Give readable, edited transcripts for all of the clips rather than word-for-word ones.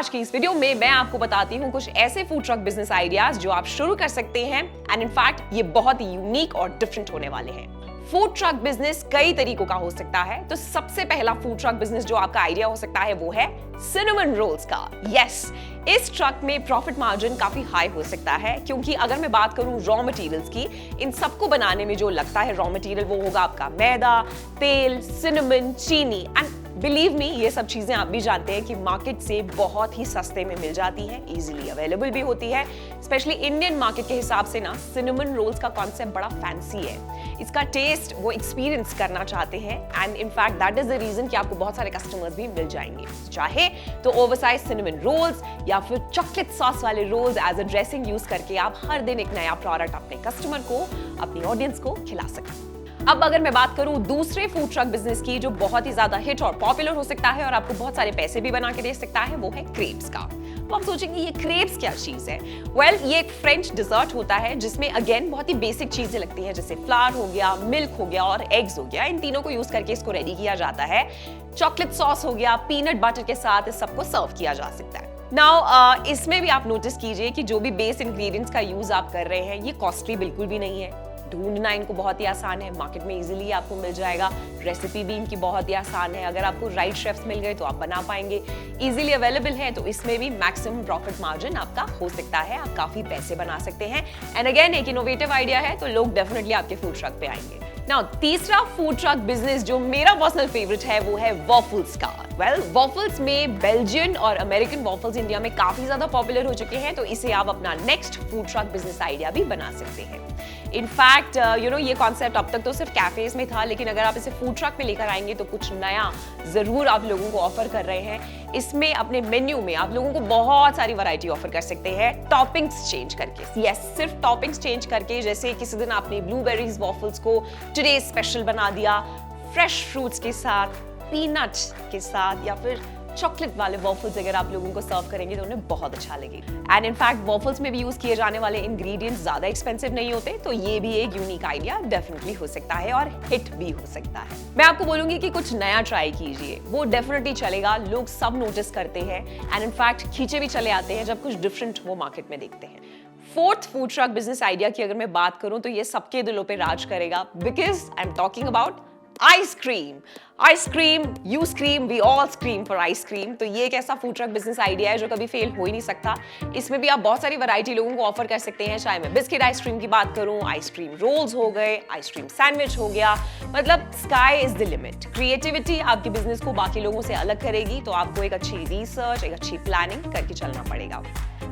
आज की इस वीडियो में मैं आपको बताती हूँ कुछ ऐसे फूड ट्रक बिजनेस आइडियाज जो आप शुरू कर सकते हैं एंड इनफैक्ट ये बहुत ही यूनिक और डिफरेंट होने वाले हैं। फूड ट्रक बिजनेस कई तरीकों का हो सकता है, तो सबसे पहला फूड ट्रक बिजनेस जो आपका आइडिया हो सकता है वो है सिनेमन रोल्स का। यस, इस ट्रक में प्रॉफिट मार्जिन काफी हाई हो सकता है, क्योंकि अगर मैं बात करूं रॉ मटेरियल्स की, इन सबको बनाने में जो लगता है रॉ मटेरियल वो होगा आपका मैदा, तेल, सिनेमन, चीनी एंड बिलीव मी, ये सब चीजें आप भी जानते हैं कि मार्केट से बहुत ही सस्ते में मिल जाती हैं, इजीली अवेलेबल भी होती है। स्पेशली इंडियन मार्केट के हिसाब से ना सिनेमन रोल्स का कॉन्सेप्ट बड़ा फैंसी है। इसका टेस्ट वो एक्सपीरियंस करना चाहते हैं and in fact that is the reason कि आपको बहुत सारे कस्टमर्स भी मिल जाएंगे, चाहे तो ओवरसाइज सिनेमन रोल्स या फिर चॉकलेट सॉस वाले rolls as a dressing use करके आप हर दिन एक नया प्रोडक्ट अपने कस्टमर को, अपनी ऑडियंस को खिला सकते हैं। अब अगर मैं बात करूं दूसरे फूड ट्रक बिजनेस की जो बहुत ही ज्यादा हिट और पॉपुलर हो सकता है और आपको बहुत सारे पैसे भी बना के दे सकता है, वो है क्रेप्स का। तो आप सोचेंगे ये क्रेप्स क्या चीज है? वेल, ये एक फ्रेंच डिजर्ट होता है जिसमें अगेन बहुत ही बेसिक चीजें लगती हैं, जैसे फ्लावर हो गया, मिल्क हो गया और एग्स हो गया। इन तीनों को यूज करके इसको रेडी किया जाता है। चॉकलेट सॉस हो गया, पीनट बटर के साथ इस सबको सर्व किया जा सकता है। नाउ इसमें भी आप नोटिस कीजिए कि जो भी बेस इंग्रेडिएंट्स का यूज आप कर रहे हैं ये कॉस्टली बिल्कुल भी नहीं है। ढूंढना इनको बहुत ही आसान है, मार्केट में इजीली आपको मिल जाएगा। रेसिपी भी इनकी बहुत ही आसान है, अगर आपको राइट शेफ्स मिल गए तो आप बना पाएंगे। इजीली अवेलेबल है, तो इसमें भी मैक्सिमम प्रॉफिट मार्जिन आपका हो सकता है, आप काफी पैसे बना सकते हैं। एंड अगेन एक इनोवेटिव आइडिया है, तो लोग डेफिनेटली आपके फूड ट्रक पे आएंगे। नाउ तीसरा फूड ट्रक बिजनेस जो मेरा पर्सनल फेवरेट है वो है वॉफल्स का। वेल, वॉफल्स में बेल्जियन और अमेरिकन वॉफल्स इंडिया में काफी ज्यादा पॉपुलर हो चुके हैं, तो इसे आप अपना next food truck business idea भी बना सकते हैं। इनफैक्ट ये कॉन्सेप्ट अब तक तो सिर्फ कैफेज में था, लेकिन अगर आप इसे फूड ट्रक में लेकर आएंगे तो कुछ नया जरूर आप लोगों को ऑफर कर रहे हैं। इसमें अपने मेन्यू में आप लोगों को बहुत सारी वैरायटी ऑफर कर सकते हैं, टॉपिंग्स चेंज करके। यस, सिर्फ टॉपिंग्स चेंज करके, जैसे किसी दिन आपने ब्लूबेरीज वॉफल्स को टुडे स्पेशल बना दिया, फ्रेश फ्रूट्स के साथ, पीनट्स के साथ, या फिर चॉकलेट वाले वॉफल्स अगर आप लोगों को सर्व करेंगे तो उन्हें बहुत अच्छा लगेगा। एंड इनफैक्ट वॉफल्स में भी यूज किए जाने वाले इंग्रेडिएंट्स ज्यादा एक्सपेंसिव नहीं होते, तो ये भी एक यूनिक आइडिया डेफिनेटली हो सकता है और हिट भी हो सकता है। मैं आपको बोलूंगी कि कुछ नया ट्राई कीजिए, वो डेफिनेटली चलेगा, लोग सब नोटिस करते हैं एंड इनफैक्ट खींचे भी चले आते हैं जब कुछ डिफरेंट वो मार्केट में देखते हैं। Fourth food truck business idea की अगर मैं बात करूं तो ये सबके दिलों पे राज करेगा, because I am talking about ice cream. Ice cream, you scream, we all scream for ice cream. तो ये एक ऐसा फूड ट्रक बिजनेस आइडिया है जो कभी फेल हो ही नहीं सकता। इसमें भी आप बहुत सारी वैरायटी लोगों को ऑफर कर सकते हैं, चाहे मैं बिस्किट आइसक्रीम की बात करूं, आइसक्रीम रोल्स हो गए, आइसक्रीम सैंडविच हो गया, मतलब sky is the limit. Creativity आपके बिजनेस को बाकी लोगों से अलग करेगी, तो आपको एक अच्छी रिसर्च, एक अच्छी प्लानिंग करके चलना पड़ेगा।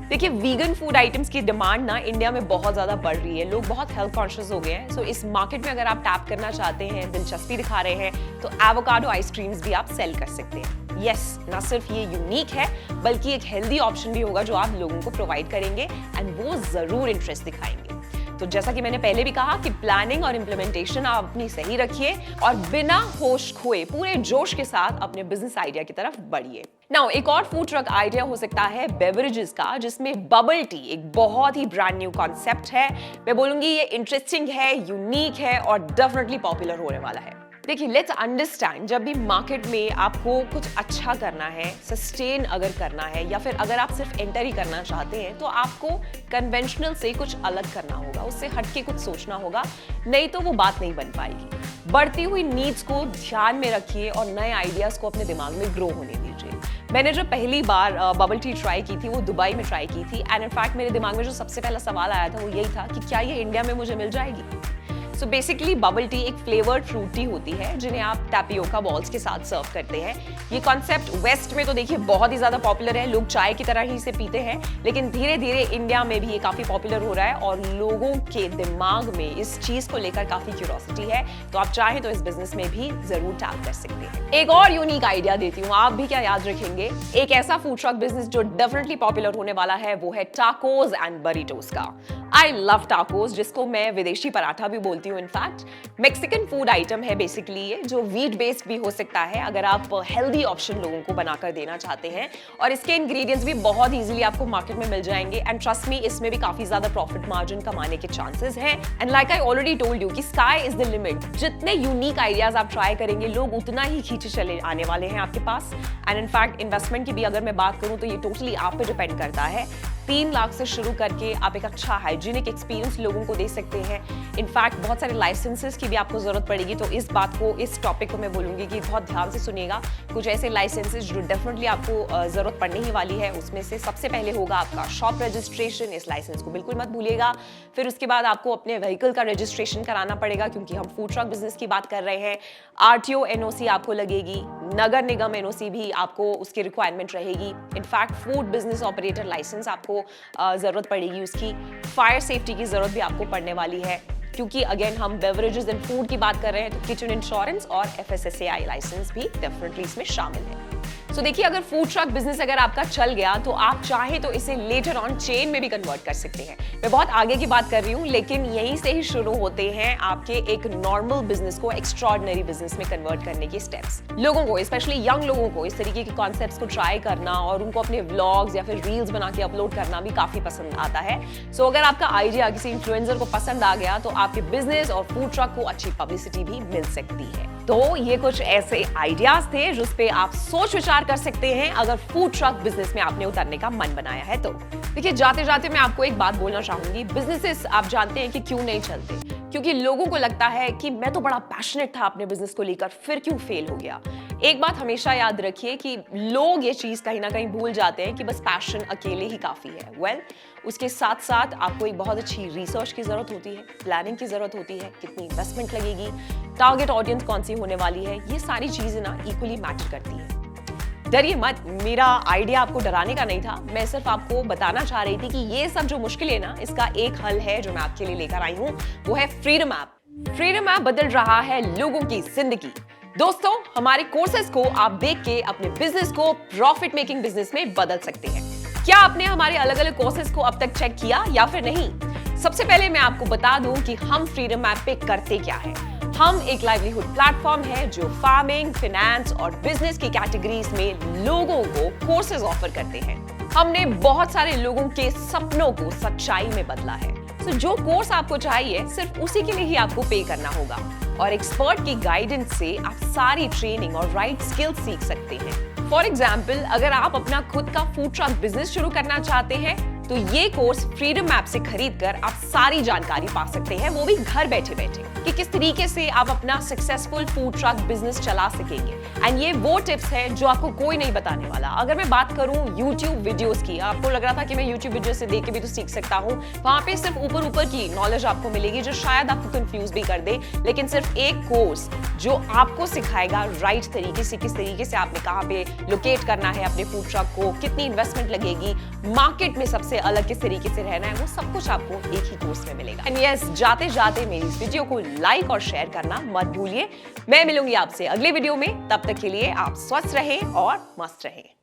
देखिए, वीगन फूड आइटम्स की डिमांड ना इंडिया में बहुत ज्यादा बढ़ रही है, लोग बहुत हेल्थ कॉन्शियस हो गए हैं। सो इस मार्केट में अगर आप टैप करना चाहते हैं, दिलचस्पी दिखा रहे हैं, तो एवोकाडो आइसक्रीम्स भी आप सेल कर सकते हैं। यस, ना सिर्फ ये यूनिक है बल्कि एक हेल्दी ऑप्शन भी होगा जो आप लोगों को प्रोवाइड करेंगे एंड वो जरूर इंटरेस्ट दिखाएंगे। तो जैसा कि मैंने पहले भी कहा कि प्लानिंग और इंप्लीमेंटेशन आप अपनी सही रखिए और बिना होश खोए पूरे जोश के साथ अपने बिजनेस आइडिया की तरफ बढ़िए। नाउ एक और फूड ट्रक आइडिया हो सकता है बेवरेजेस का, जिसमें बबल टी एक बहुत ही ब्रांड न्यू कॉन्सेप्ट है। मैं बोलूंगी ये इंटरेस्टिंग है, यूनिक है और डेफिनेटली पॉपुलर होने वाला है। देखिए, लेट्स अंडरस्टैंड, जब भी मार्केट में आपको कुछ अच्छा करना है, सस्टेन अगर करना है, या फिर अगर आप सिर्फ एंटर ही करना चाहते हैं, तो आपको कन्वेंशनल से कुछ अलग करना होगा, उससे हटके कुछ सोचना होगा, नहीं तो वो बात नहीं बन पाएगी। बढ़ती हुई नीड्स को ध्यान में रखिए और नए आइडियाज को अपने दिमाग में ग्रो होने दीजिए। मैंने जो पहली बार बबल टी ट्राई की थी वो दुबई में ट्राई की थी एंड इनफैक्ट मेरे दिमाग में जो सबसे पहला सवाल आया था वो यही था कि क्या ये इंडिया में मुझे मिल जाएगी। सो बेसिकली बबल टी एक फ्लेवर्ड फ्रूट टी होती है जिन्हें आप टैपियोका बॉल्स के साथ सर्व करते हैं। ये कॉन्सेप्ट वेस्ट में तो देखिए बहुत ही ज्यादा पॉपुलर है, लोग चाय की तरह ही इसे पीते हैं, लेकिन धीरे धीरे इंडिया में भी ये काफी पॉपुलर हो रहा है और लोगों के दिमाग में इस चीज को लेकर काफी क्यूरियोसिटी है। तो आप चाहें तो इस बिजनेस में भी जरूर टैप कर सकते हैं। एक और यूनिक आइडिया देती हूँ, आप भी क्या याद रखेंगे, एक ऐसा फूड ट्रक बिजनेस जो डेफिनेटली पॉपुलर होने वाला है वो है टाकोस एंड बरीटोस का। आई लव टाकोस, जिसको मैं विदेशी पराठा भी बोलती बोलती हूँ। इनफैक्ट मैक्सिकन फूड आइटम है बेसिकली ये, जो व्हीट बेस्ड भी हो सकता है अगर आप हेल्दी ऑप्शन लोगों को बनाकर देना चाहते हैं, और इसके इंग्रेडिएंट्स भी बहुत इजीली आपको मार्केट में मिल जाएंगे। एंड ट्रस्ट मी, इसमें भी काफी ज्यादा प्रॉफिट मार्जिन कमाने के चांसेस हैं। And like I already told you कि स्काई इज द लिमिट। जितने यूनिक आइडियाज आप ट्राई करेंगे, लोग उतना ही खींचे चले आने वाले हैं आपके पास। एंड इनफैक्ट इन्वेस्टमेंट की भी अगर मैं बात करूं तो ये टोटली आप पे डिपेंड करता है। 3 लाख से शुरू करके आप एक अच्छा हाइजीनिक एक्सपीरियंस लोगों को दे सकते हैं। इनफैक्ट बहुत सारे लाइसेंसेस की भी आपको जरूरत पड़ेगी, तो इस बात को, इस टॉपिक को मैं बोलूंगी कि बहुत ध्यान से सुनिएगा। कुछ ऐसे लाइसेंसेस जो डेफिनेटली आपको जरूरत पड़ने ही वाली है। उसमें से सबसे पहले होगा आपका शॉप रजिस्ट्रेशन, इस लाइसेंस को बिल्कुल मत भूलिएगा। फिर उसके बाद आपको अपने व्हीकल का रजिस्ट्रेशन कराना पड़ेगा, क्योंकि हम फूड ट्रक बिजनेस की बात कर रहे हैं। RTO NOC आपको लगेगी, नगर निगम NOC भी आपको उसकी रिक्वायरमेंट रहेगी। In fact food business operator licence आपको जरूरत पड़ेगी उसकी। फायर सेफ्टी की जरूरत भी आपको पड़ने वाली है, क्योंकि अगेन हम बेवरेजेस एंड फूड की बात कर रहे हैं, तो किचन इंश्योरेंस और FSSAI लाइसेंस भी डेफिनेटली इसमें शामिल है। तो देखिए, अगर फूड ट्रक बिजनेस अगर आपका चल गया तो आप चाहे तो इसे लेटर ऑन चेन में भी कन्वर्ट कर सकते हैं। मैं बहुत आगे की बात कर रही हूँ, लेकिन यहीं से ही शुरू होते हैं आपके एक नॉर्मल बिजनेस को एक्स्ट्रॉर्डिनरी बिजनेस में कन्वर्ट करने के स्टेप्स। लोगों को, स्पेशली यंग लोगों को, इस तरीके के कॉन्सेप्ट्स को ट्राई करना और उनको अपने व्लॉग्स या फिर रील्स बना के अपलोड करना भी काफी पसंद आता है। सो अगर आपका आइडिया किसी इन्फ्लुएंसर को पसंद आ गया तो आपके बिजनेस और फूड ट्रक को अच्छी पब्लिसिटी भी मिल सकती है। तो ये कुछ ऐसे आइडियाज थे जिस पे आप सोच विचार कर सकते हैं अगर फूड ट्रक बिजनेस में आपने उतरने का मन बनाया है तो। देखिए, जाते जाते मैं आपको एक बात बोलना चाहूंगी, बिजनेसेस आप जानते हैं कि क्यों नहीं चलते, क्योंकि लोगों को लगता है कि मैं तो बड़ा पैशनेट था अपने बिजनेस को लेकर, फिर क्यों फेल हो गया। एक बात हमेशा याद रखिए कि लोग ये चीज कहीं ना कहीं भूल जाते हैं कि बस पैशन अकेले ही काफी है। वेल, उसके साथ साथ आपको एक बहुत अच्छी रिसर्च की जरूरत होती है, प्लानिंग की जरूरत होती है, कितनी इन्वेस्टमेंट लगेगी, टारगेट ऑडियंस कौन सी होने वाली है, ये सारी चीजें ना इक्वली मैटर करती है। डरिए मत, मेरा आइडिया आपको डराने का नहीं था, मैं सिर्फ आपको बताना चाह रही थी कि ये सब जो मुश्किल है ना, इसका एक हल है जो मैं आपके लिए लेकर आई हूँ, वो है फ्रीडम ऐप। फ्रीडम ऐप बदल रहा है लोगों की जिंदगी। दोस्तों, हमारे कोर्सेज को आप देख के अपने बिजनेस को प्रॉफिट मेकिंग बिजनेस में बदल सकते हैं। क्या आपने हमारे अलग अलग कोर्सेज को अब तक चेक किया या फिर नहीं? सबसे पहले मैं आपको बता दूं कि हम फ्रीडम ऐप पे करते क्या है। हम एक लाइवलीहुड प्लेटफॉर्म है जो फार्मिंग, फाइनेंस और बिजनेस की कैटेगरीज में लोगों को कोर्सेज ऑफर करते हैं। हमने बहुत सारे लोगों के सपनों को सच्चाई में बदला है। तो जो कोर्स आपको चाहिए, सिर्फ उसी के लिए ही आपको पे करना होगा, और एक्सपर्ट की गाइडेंस से आप सारी ट्रेनिंग और राइट स्किल्स सीख सकते हैं। फॉर एग्जाम्पल, अगर आप अपना खुद का फूड ट्रक बिजनेस शुरू करना चाहते हैं तो ये कोर्स फ्रीडम ऐप से खरीदकर आप सारी जानकारी पा सकते हैं, वो भी घर बैठे बैठे, कि किस तरीके से आप अपना सक्सेसफुल फूड ट्रक बिजनेस चला सकेंगे। एंड ये वो टिप्स हैं जो आपको कोई नहीं बताने वाला। अगर मैं बात करूं YouTube वीडियोस की, आपको लग रहा था कि मैं YouTube वीडियो से देख के भी तो सीख सकता हूं, वहां पे सिर्फ ऊपर ऊपर की नॉलेज आपको मिलेगी जो शायद आपको कंफ्यूज भी कर दे, लेकिन सिर्फ एक कोर्स जो आपको सिखाएगा राइट तरीके से, किस तरीके से आपने कहां पे लोकेट करना है अपने फूड ट्रक को, कितनी इन्वेस्टमेंट लगेगी, मार्केट में सबसे अलग किस तरीके से रहना है, वो सब कुछ आपको एक ही कोर्स में मिलेगा। एंड यस, जाते जाते मेरी इस वीडियो को लाइक और शेयर करना मत भूलिए। मैं मिलूंगी आपसे अगले वीडियो में, तब तक के लिए आप स्वस्थ रहें और मस्त रहें।